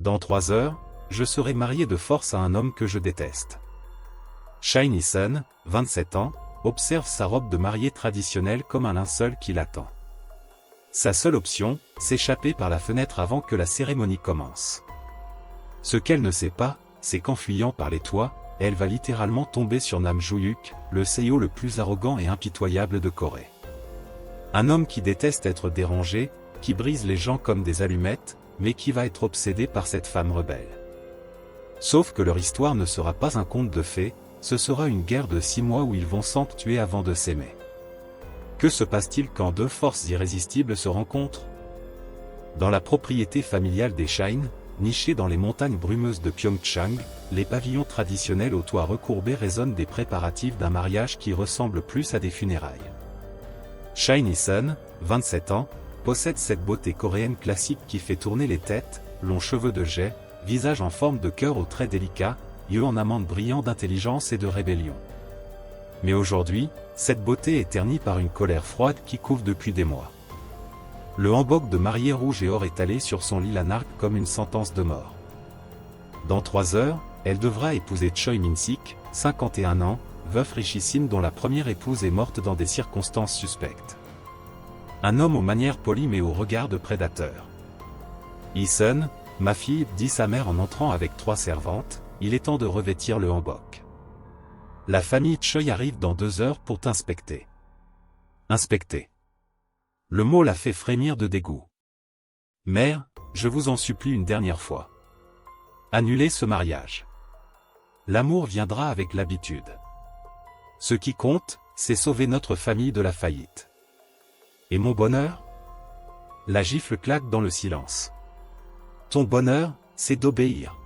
Dans 3 heures, je serai marié de force à un homme que je déteste. Shine Eason, 27 ans, observe sa robe de mariée traditionnelle comme un linceul qui l'attend. Sa seule option, s'échapper par la fenêtre avant que la cérémonie commence. Ce qu'elle ne sait pas, c'est qu'en fuyant par les toits, elle va littéralement tomber sur Nam Joo-hyuk, le seiyō le plus arrogant et impitoyable de Corée. Un homme qui déteste être dérangé, qui brise les gens comme des allumettes, mais qui va être obsédé par cette femme rebelle. Sauf que leur histoire ne sera pas un conte de fées, ce sera une guerre de 6 mois où ils vont s'entretuer avant de s'aimer. Que se passe-t-il quand deux forces irrésistibles se rencontrent? Dans la propriété familiale des Shine, nichée dans les montagnes brumeuses de Pyeongchang, les pavillons traditionnels aux toits recourbés résonnent des préparatifs d'un mariage qui ressemble plus à des funérailles. Shine Eason, 27 ans, possède cette beauté coréenne classique qui fait tourner les têtes, longs cheveux de jais, visage en forme de cœur aux traits délicats, yeux en amande brillants d'intelligence et de rébellion. Mais aujourd'hui, cette beauté est ternie par une colère froide qui couve depuis des mois. Le hanbok de mariée rouge et or est allé sur son lit la nargue comme une sentence de mort. Dans 3 heures, elle devra épouser Choi Min-sik, 51 ans, veuf richissime dont la première épouse est morte dans des circonstances suspectes. Un homme aux manières polies mais au regard de prédateur. Eason, ma fille, dit sa mère en entrant avec 3 servantes, il est temps de revêtir le hanbok. La famille Choi arrive dans 2 heures pour t'inspecter. Inspecter. Le mot la fait frémir de dégoût. Mère, je vous en supplie une dernière fois. Annulez ce mariage. L'amour viendra avec l'habitude. Ce qui compte, c'est sauver notre famille de la faillite. Et mon bonheur? La gifle claque dans le silence. Ton bonheur, c'est d'obéir.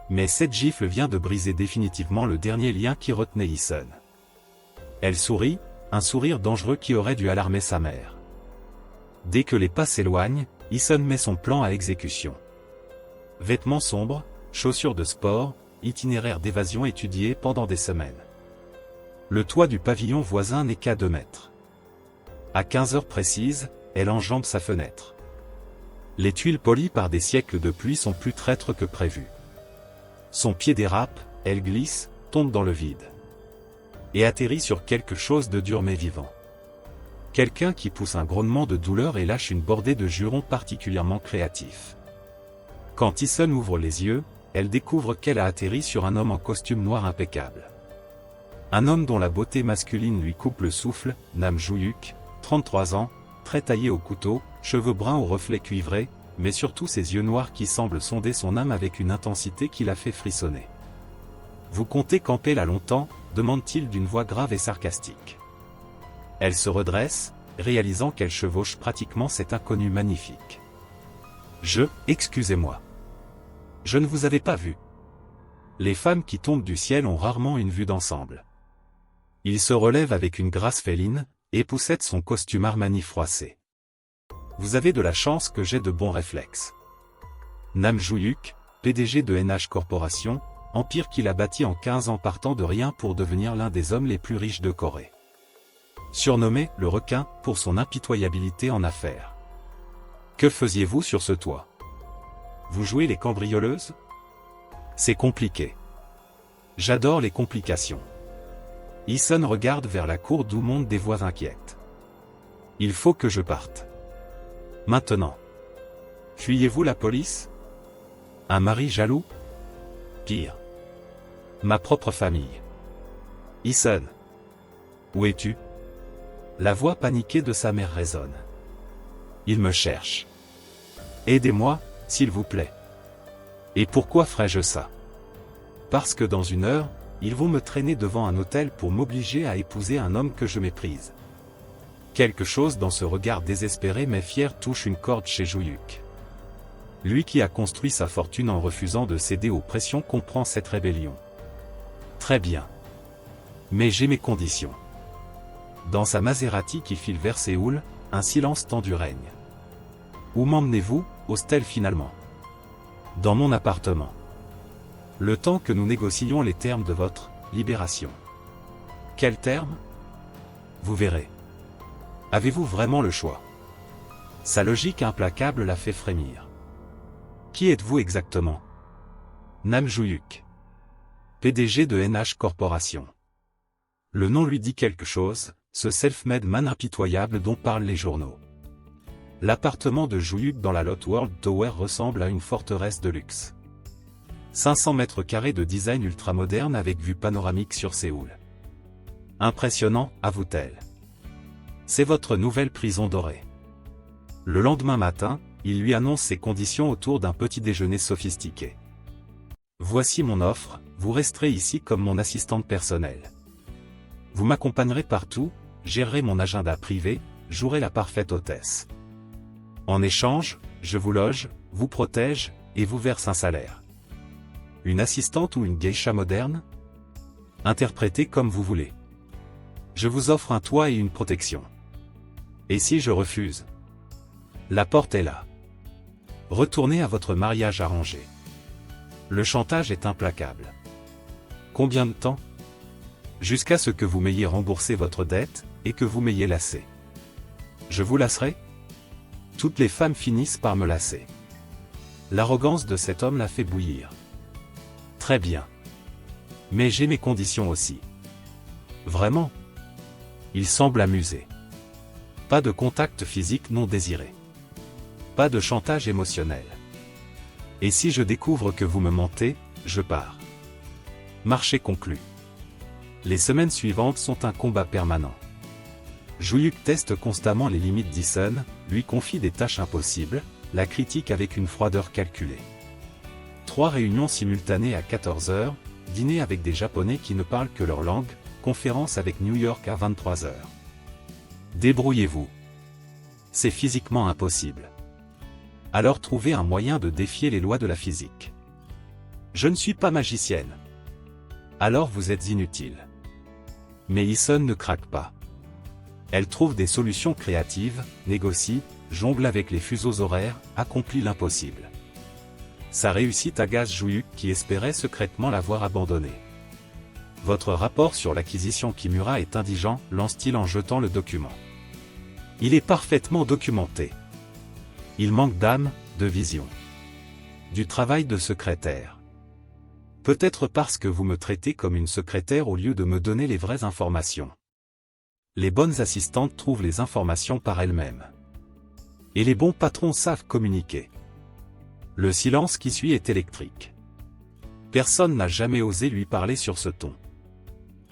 Mais cette gifle vient de briser définitivement le dernier lien qui retenait Eason. Elle sourit, un sourire dangereux qui aurait dû alarmer sa mère. Dès que les pas s'éloignent, Eason met son plan à exécution. Vêtements sombres, chaussures de sport, itinéraire d'évasion étudié pendant des semaines. Le toit du pavillon voisin n'est qu'à 2 mètres. À 15 heures précises, elle enjambe sa fenêtre. Les tuiles polies par des siècles de pluie sont plus traîtres que prévu. Son pied dérape, elle glisse, tombe dans le vide. Et atterrit sur quelque chose de dur mais vivant. Quelqu'un qui pousse un grognement de douleur et lâche une bordée de jurons particulièrement créatifs. Quand Eason ouvre les yeux, elle découvre qu'elle a atterri sur un homme en costume noir impeccable. Un homme dont la beauté masculine lui coupe le souffle, Nam Joo-hyuk, 33 ans, très taillé au couteau, cheveux bruns aux reflets cuivrés, mais surtout ses yeux noirs qui semblent sonder son âme avec une intensité qui la fait frissonner. Vous comptez camper là longtemps, demande-t-il d'une voix grave et sarcastique. Elle se redresse, réalisant qu'elle chevauche pratiquement cet inconnu magnifique. Excusez-moi. Je ne vous avais pas vu. Les femmes qui tombent du ciel ont rarement une vue d'ensemble. Il se relève avec une grâce féline, et poussette son costume Armani froissé. Vous avez de la chance que j'ai de bons réflexes. Nam Joo-hyuk, PDG de NH Corporation, empire qu'il a bâti en 15 ans partant de rien pour devenir l'un des hommes les plus riches de Corée. Surnommé le requin pour son impitoyabilité en affaires. Que faisiez-vous sur ce toit? Vous jouez les cambrioleuses? C'est compliqué. J'adore les complications. Eason regarde vers la cour d'où montent des voix inquiètes. Il faut que je parte. Maintenant. Fuyez-vous la police? Un mari jaloux? Pire. Ma propre famille. Eason. Où es-tu? La voix paniquée de sa mère résonne. Il me cherche. Aidez-moi, s'il vous plaît. Et pourquoi ferais-je ça? Parce que dans 1 heure, ils vont me traîner devant un hôtel pour m'obliger à épouser un homme que je méprise. Quelque chose dans ce regard désespéré mais fier touche une corde chez Joo-hyuk. Lui qui a construit sa fortune en refusant de céder aux pressions comprend cette rébellion. Très bien. Mais j'ai mes conditions. Dans sa Maserati qui file vers Séoul, un silence tendu règne. Où m'emmenez-vous, hostel finalement? Dans mon appartement. Le temps que nous négocions les termes de votre libération. Quels termes? Vous verrez. Avez-vous vraiment le choix? Sa logique implacable la fait frémir. Qui êtes-vous exactement? Nam Joo-hyuk. PDG de NH Corporation. Le nom lui dit quelque chose, ce self-made man impitoyable dont parlent les journaux. L'appartement de Joo-hyuk dans la Lotte World Tower ressemble à une forteresse de luxe. 500 mètres carrés de design ultramoderne avec vue panoramique sur Séoul. Impressionnant, avoue-t-elle. C'est votre nouvelle prison dorée. Le lendemain matin, il lui annonce ses conditions autour d'un petit déjeuner sophistiqué. Voici mon offre, vous resterez ici comme mon assistante personnelle. Vous m'accompagnerez partout, gérerez mon agenda privé, jouerez la parfaite hôtesse. En échange, je vous loge, vous protège, et vous verse un salaire. Une assistante ou une geisha moderne? Interprétez comme vous voulez. Je vous offre un toit et une protection. Et si je refuse? La porte est là. Retournez à votre mariage arrangé. Le chantage est implacable. Combien de temps? Jusqu'à ce que vous m'ayez remboursé votre dette, et que vous m'ayez lassé. Je vous lasserai? Toutes les femmes finissent par me lasser. L'arrogance de cet homme la fait bouillir. Très bien. Mais j'ai mes conditions aussi. Vraiment? Il semble amusé. Pas de contact physique non désiré. Pas de chantage émotionnel. Et si je découvre que vous me mentez, je pars. Marché conclu. Les semaines suivantes sont un combat permanent. Joo-hyuk teste constamment les limites d'Ee-sun, lui confie des tâches impossibles, la critique avec une froideur calculée. 3 réunions simultanées à 14 h, dîner avec des Japonais qui ne parlent que leur langue, conférence avec New York à 23 h. Débrouillez-vous. C'est physiquement impossible. Alors trouvez un moyen de défier les lois de la physique. Je ne suis pas magicienne. Alors vous êtes inutile. Mais Ee-sun ne craque pas. Elle trouve des solutions créatives, négocie, jongle avec les fuseaux horaires, accomplit l'impossible. Sa réussite agace Joo-hyuk qui espérait secrètement l'avoir abandonnée. Votre rapport sur l'acquisition Kimura est indigent, lance-t-il en jetant le document. Il est parfaitement documenté. Il manque d'âme, de vision. Du travail de secrétaire. Peut-être parce que vous me traitez comme une secrétaire au lieu de me donner les vraies informations. Les bonnes assistantes trouvent les informations par elles-mêmes. Et les bons patrons savent communiquer. Le silence qui suit est électrique. Personne n'a jamais osé lui parler sur ce ton.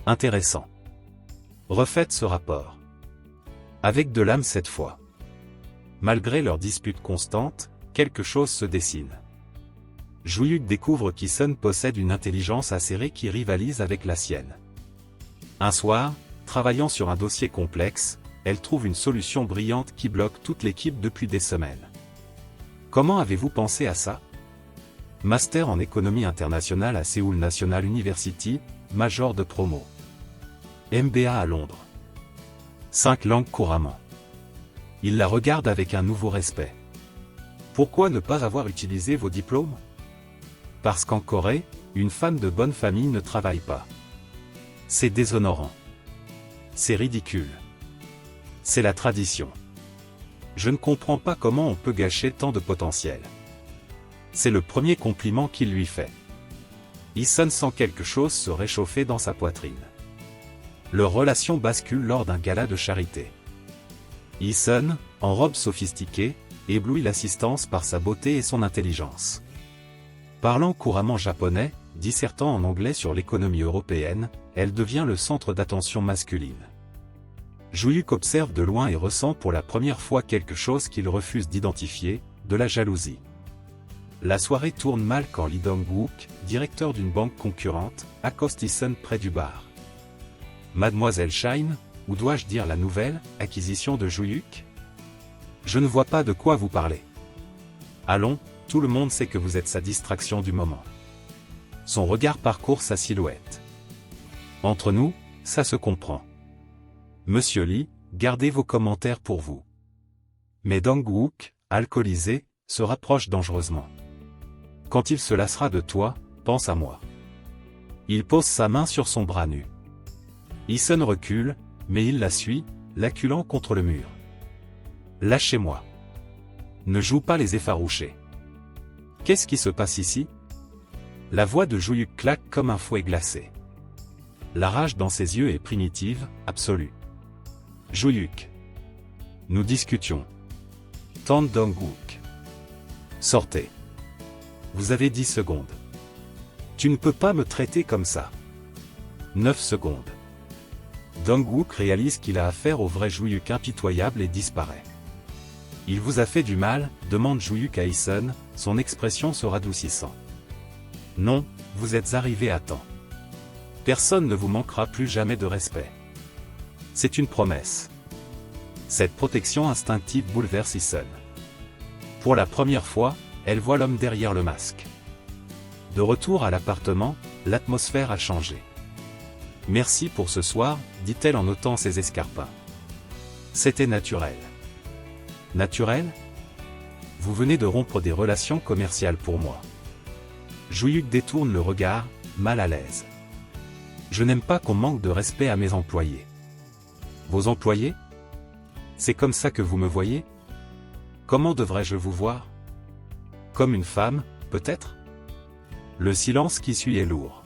Intéressant. Refaites ce rapport. Avec de l'âme cette fois. Malgré leurs disputes constantes, quelque chose se dessine. Joo-hyuk découvre qu'Ee-sun possède une intelligence acérée qui rivalise avec la sienne. Un soir, travaillant sur un dossier complexe, elle trouve une solution brillante qui bloque toute l'équipe depuis des semaines. Comment avez-vous pensé à ça? Master en économie internationale à Seoul National University, major de promo. MBA à Londres. 5 langues couramment. Il la regarde avec un nouveau respect. Pourquoi ne pas avoir utilisé vos diplômes? Parce qu'en Corée, une femme de bonne famille ne travaille pas. C'est déshonorant. C'est ridicule. C'est la tradition. Je ne comprends pas comment on peut gâcher tant de potentiel. C'est le premier compliment qu'il lui fait. Ee-sun sent quelque chose se réchauffer dans sa poitrine. Leur relation bascule lors d'un gala de charité. Ee-sun, en robe sophistiquée, éblouit l'assistance par sa beauté et son intelligence. Parlant couramment japonais, dissertant en anglais sur l'économie européenne, elle devient le centre d'attention masculine. Joo-hyuk observe de loin et ressent pour la première fois quelque chose qu'il refuse d'identifier, de la jalousie. La soirée tourne mal quand Lee Dong-wook, directeur d'une banque concurrente, accoste Ee-sun près du bar. Mademoiselle Shine, ou dois-je dire la nouvelle acquisition de Joo-hyuk? Je ne vois pas de quoi vous parlez. Allons, tout le monde sait que vous êtes sa distraction du moment. Son regard parcourt sa silhouette. Entre nous, ça se comprend. Monsieur Lee, gardez vos commentaires pour vous. Mais Dong-wook, alcoolisé, se rapproche dangereusement. Quand il se lassera de toi, pense à moi. Il pose sa main sur son bras nu. Ee-sun recule, mais il la suit, l'acculant contre le mur. Lâchez-moi. Ne joue pas les effarouchés. Qu'est-ce qui se passe ici? La voix de Jouyuk claque comme un fouet glacé. La rage dans ses yeux est primitive, absolue. Jouyuk. Nous discutions. Tan Dong-wook. Sortez. Vous avez 10 secondes. Tu ne peux pas me traiter comme ça. 9 secondes. Dong-wook réalise qu'il a affaire au vrai Jouyuk impitoyable et disparaît. Il vous a fait du mal, demande Jouyuk à Eason, son expression se radoucissant. Non, vous êtes arrivé à temps. Personne ne vous manquera plus jamais de respect. C'est une promesse. Cette protection instinctive bouleverse Eason. Pour la première fois, elle voit l'homme derrière le masque. De retour à l'appartement, l'atmosphère a changé. Merci pour ce soir, dit-elle en ôtant ses escarpins. C'était naturel. Naturel? Vous venez de rompre des relations commerciales pour moi. Jouyuk détourne le regard, mal à l'aise. Je n'aime pas qu'on manque de respect à mes employés. Vos employés? C'est comme ça que vous me voyez? Comment devrais-je vous voir? Comme une femme, peut-être? Le silence qui suit est lourd.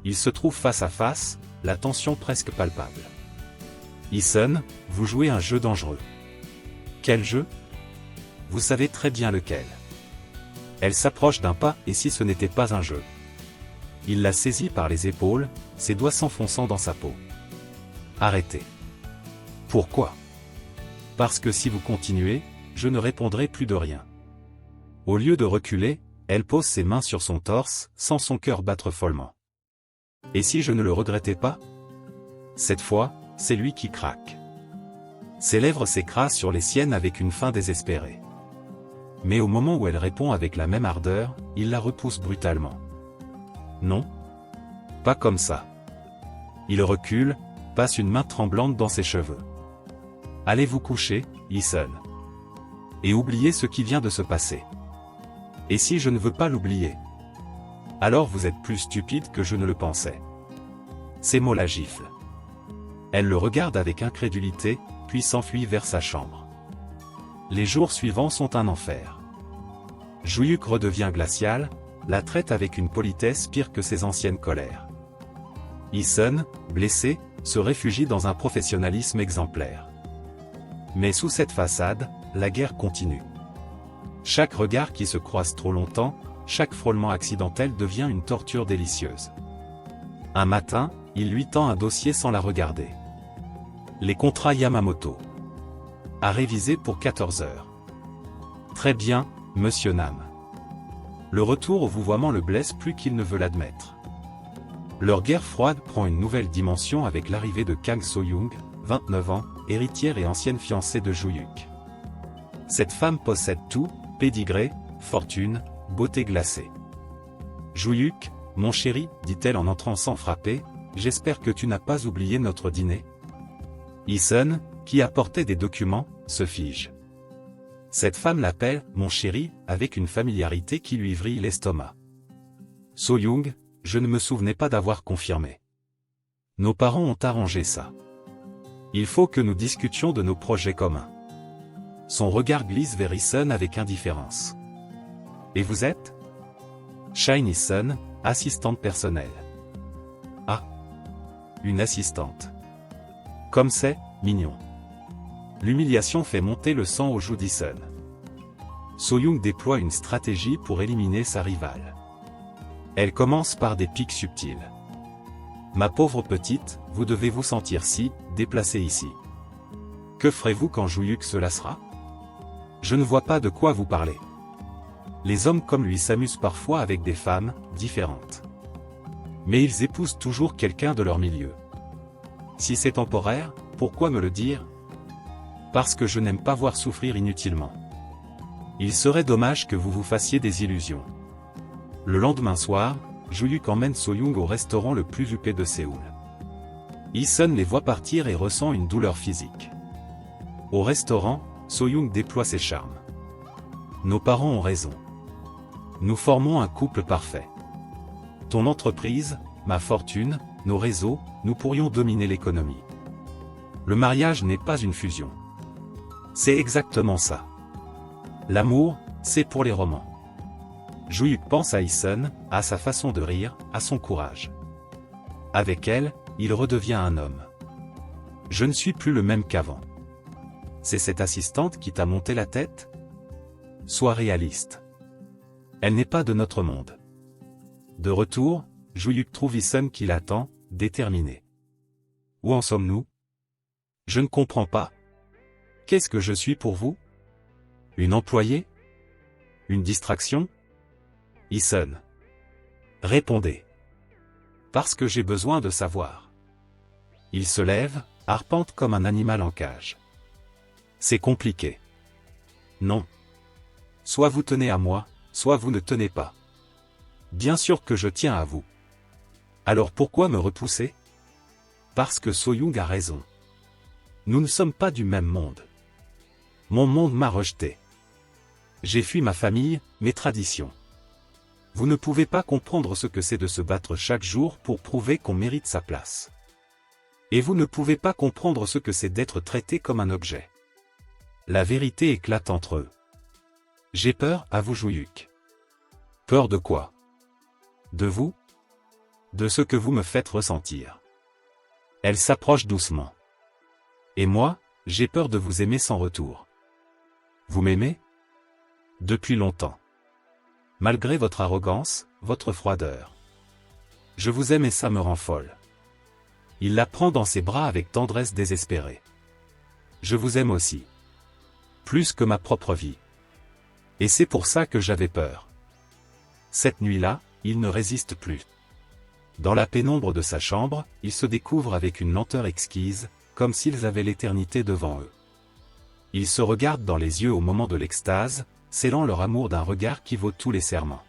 Ils se trouvent face à face, la tension presque palpable. Eason, vous jouez un jeu dangereux. Quel jeu? Vous savez très bien lequel. Elle s'approche d'un pas, et si ce n'était pas un jeu? Il la saisit par les épaules, ses doigts s'enfonçant dans sa peau. Arrêtez. Pourquoi? Parce que si vous continuez, je ne répondrai plus de rien. Au lieu de reculer, elle pose ses mains sur son torse, sans son cœur battre follement. Et si je ne le regrettais pas? Cette fois, c'est lui qui craque. Ses lèvres s'écrasent sur les siennes avec une faim désespérée. Mais au moment où elle répond avec la même ardeur, il la repousse brutalement. Non. Pas comme ça. Il recule, passe une main tremblante dans ses cheveux. Allez vous coucher, Eason. Et oubliez ce qui vient de se passer. Et si je ne veux pas l'oublier? Alors vous êtes plus stupide que je ne le pensais. Ces mots la giflent. Elle le regarde avec incrédulité, puis s'enfuit vers sa chambre. Les jours suivants sont un enfer. Jouyuk redevient glacial, la traite avec une politesse pire que ses anciennes colères. Eason, blessé, se réfugie dans un professionnalisme exemplaire. Mais sous cette façade, la guerre continue. Chaque regard qui se croise trop longtemps, chaque frôlement accidentel devient une torture délicieuse. Un matin, il lui tend un dossier sans la regarder. Les contrats Yamamoto. À réviser pour 14 heures. Très bien, monsieur Nam. Le retour au vouvoiement le blesse plus qu'il ne veut l'admettre. Leur guerre froide prend une nouvelle dimension avec l'arrivée de Kang So-young, 29 ans, héritière et ancienne fiancée de Jouyuk. Cette femme possède tout, pédigré, fortune, beauté glacée. Jouyuk, mon chéri, dit-elle en entrant sans frapper, j'espère que tu n'as pas oublié notre dîner. Eason, qui apportait des documents, se fige. Cette femme l'appelle « mon chéri » avec une familiarité qui lui vrille l'estomac. So-young, je ne me souvenais pas d'avoir confirmé. Nos parents ont arrangé ça. Il faut que nous discutions de nos projets communs. Son regard glisse vers Eason avec indifférence. Et vous êtes? Shine Eason, assistante personnelle. Ah. Une assistante. Comme c'est mignon. L'humiliation fait monter le sang aux joues d'Eason. So-young déploie une stratégie pour éliminer sa rivale. Elle commence par des pics subtils. Ma pauvre petite, vous devez vous sentir si déplacée ici. Que ferez-vous quand Jouyuk se lassera? Je ne vois pas de quoi vous parlez. Les hommes comme lui s'amusent parfois avec des femmes différentes. Mais ils épousent toujours quelqu'un de leur milieu. Si c'est temporaire, pourquoi me le dire? Parce que je n'aime pas voir souffrir inutilement. Il serait dommage que vous vous fassiez des illusions. Le lendemain soir, Jouyuk emmène So-young au restaurant le plus huppé de Séoul. Eason les voit partir et ressent une douleur physique. Au restaurant, So-young déploie ses charmes. Nos parents ont raison. Nous formons un couple parfait. Ton entreprise, ma fortune, nos réseaux, nous pourrions dominer l'économie. Le mariage n'est pas une fusion. C'est exactement ça. L'amour, c'est pour les romans. Juyuk pense à Isun, à sa façon de rire, à son courage. Avec elle, il redevient un homme. Je ne suis plus le même qu'avant. C'est cette assistante qui t'a monté la tête? Sois réaliste. Elle n'est pas de notre monde. De retour, Juyuk trouve Isun qui l'attend, déterminé. Où en sommes-nous? Je ne comprends pas. Qu'est-ce que je suis pour vous? Une employée? Une distraction? Isun. Répondez. Parce que j'ai besoin de savoir. Il se lève, arpente comme un animal en cage. C'est compliqué. Non. Soit vous tenez à moi, soit vous ne tenez pas. Bien sûr que je tiens à vous. Alors pourquoi me repousser? Parce que So-young a raison. Nous ne sommes pas du même monde. Mon monde m'a rejeté. J'ai fui ma famille, mes traditions. Vous ne pouvez pas comprendre ce que c'est de se battre chaque jour pour prouver qu'on mérite sa place. Et vous ne pouvez pas comprendre ce que c'est d'être traité comme un objet. La vérité éclate entre eux. J'ai peur, avoue Juyuk. Peur de quoi? De vous? De ce que vous me faites ressentir. Elle s'approche doucement. Et moi, j'ai peur de vous aimer sans retour. Vous m'aimez? Depuis longtemps. Malgré votre arrogance, votre froideur. Je vous aime et ça me rend folle. Il la prend dans ses bras avec tendresse désespérée. Je vous aime aussi. Plus que ma propre vie. Et c'est pour ça que j'avais peur. Cette nuit-là, il ne résiste plus. Dans la pénombre de sa chambre, ils se découvrent avec une lenteur exquise, comme s'ils avaient l'éternité devant eux. Ils se regardent dans les yeux au moment de l'extase, scellant leur amour d'un regard qui vaut tous les serments.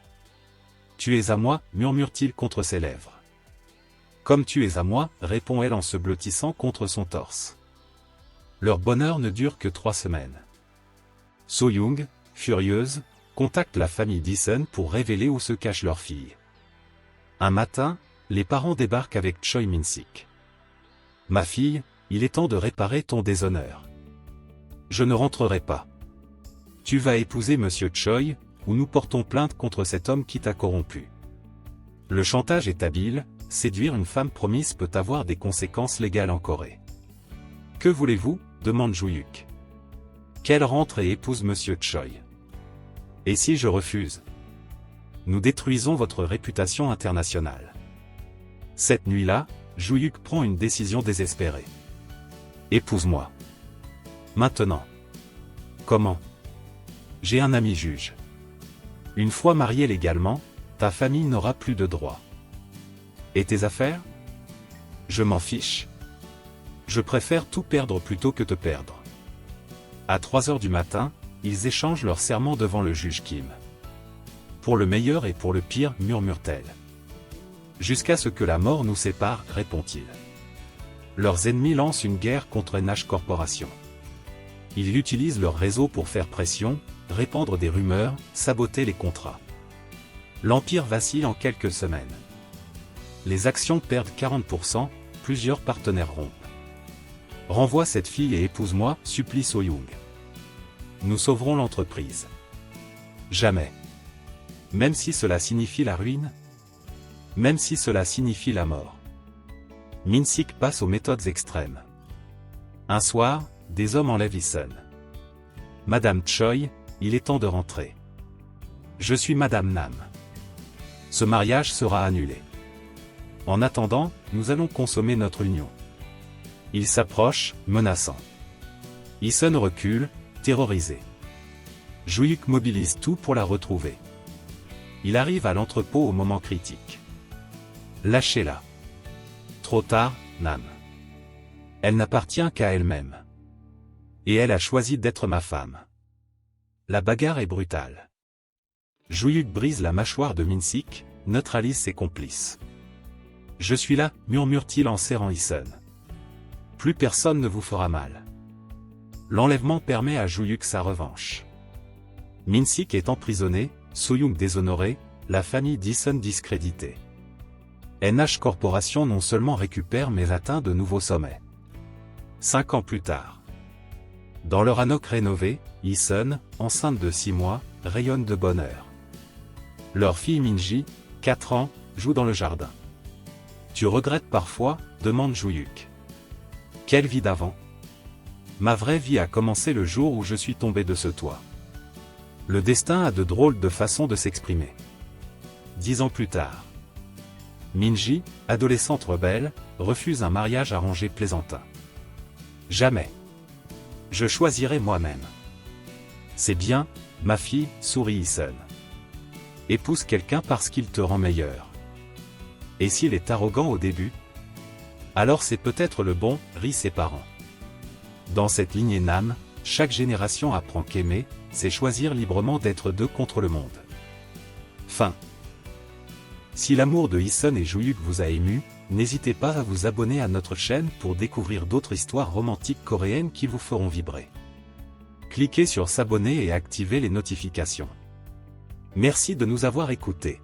Tu es à moi, murmure-t-il contre ses lèvres. Comme tu es à moi, répond-elle en se blottissant contre son torse. Leur bonheur ne dure que 3 semaines. So-young, furieuse, contacte la famille d'Isun pour révéler où se cache leur fille. Un matin, les parents débarquent avec Choi Min-sik. Ma fille, il est temps de réparer ton déshonneur. Je ne rentrerai pas. Tu vas épouser Monsieur Choi, ou nous portons plainte contre cet homme qui t'a corrompu. Le chantage est habile, séduire une femme promise peut avoir des conséquences légales en Corée. Que voulez-vous? Demande Juyuk. Qu'elle rentre et épouse Monsieur Choi. Et si je refuse? Nous détruisons votre réputation internationale. Cette nuit-là, Juyuk prend une décision désespérée. Épouse-moi. Maintenant. Comment? J'ai un ami juge. Une fois marié légalement, ta famille n'aura plus de droits. Et tes affaires? Je m'en fiche. Je préfère tout perdre plutôt que te perdre. À 3 heures du matin, ils échangent leurs serments devant le juge Kim. Pour le meilleur et pour le pire, murmure-t-elle. Jusqu'à ce que la mort nous sépare, répond-il. Leurs ennemis lancent une guerre contre NH Corporation. Ils utilisent leur réseau pour faire pression, répandre des rumeurs, saboter les contrats. L'Empire vacille en quelques semaines. Les actions perdent 40%, plusieurs partenaires rompent. Renvoie cette fille et épouse-moi, supplie So-young. Nous sauverons l'entreprise. Jamais. Même si cela signifie la ruine? Même si cela signifie la mort. Min-sik passe aux méthodes extrêmes. Un soir, des hommes enlèvent Isun. Madame Choi, il est temps de rentrer. Je suis Madame Nam. Ce mariage sera annulé. En attendant, nous allons consommer notre union. Il s'approche, menaçant. Isun recule, terrorisé. Juyuk mobilise tout pour la retrouver. Il arrive à l'entrepôt au moment critique. Lâchez-la. Trop tard, Nam. Elle n'appartient qu'à elle-même. Et elle a choisi d'être ma femme. La bagarre est brutale. Juyuk brise la mâchoire de Min-sik, neutralise ses complices. Je suis là, murmure-t-il en serrant Isun. Plus personne ne vous fera mal. L'enlèvement permet à Juyuk sa revanche. Min-sik est emprisonné, So-young déshonoré, la famille d'Isun discréditée. NH Corporation non seulement récupère mais atteint de nouveaux sommets. 5 ans plus tard. Dans leur Hanok rénové, Isun, enceinte de 6 mois, rayonne de bonheur. Leur fille Minji, 4 ans, joue dans le jardin. Tu regrettes parfois, demande Juyuk. Quelle vie d'avant? Ma vraie vie a commencé le jour où je suis tombé de ce toit. Le destin a de drôles de façons de s'exprimer. 10 ans plus tard. Minji, adolescente rebelle, refuse un mariage arrangé plaisantin. Jamais. Je choisirai moi-même. C'est bien, ma fille, sourit Isun. Épouse quelqu'un parce qu'il te rend meilleur. Et s'il est arrogant au début? Alors c'est peut-être le bon, rient ses parents. Dans cette lignée Nam, chaque génération apprend qu'aimer, c'est choisir librement d'être deux contre le monde. Fin. Si l'amour de Isun et Juyuk vous a ému, n'hésitez pas à vous abonner à notre chaîne pour découvrir d'autres histoires romantiques coréennes qui vous feront vibrer. Cliquez sur s'abonner et activez les notifications. Merci de nous avoir écoutés.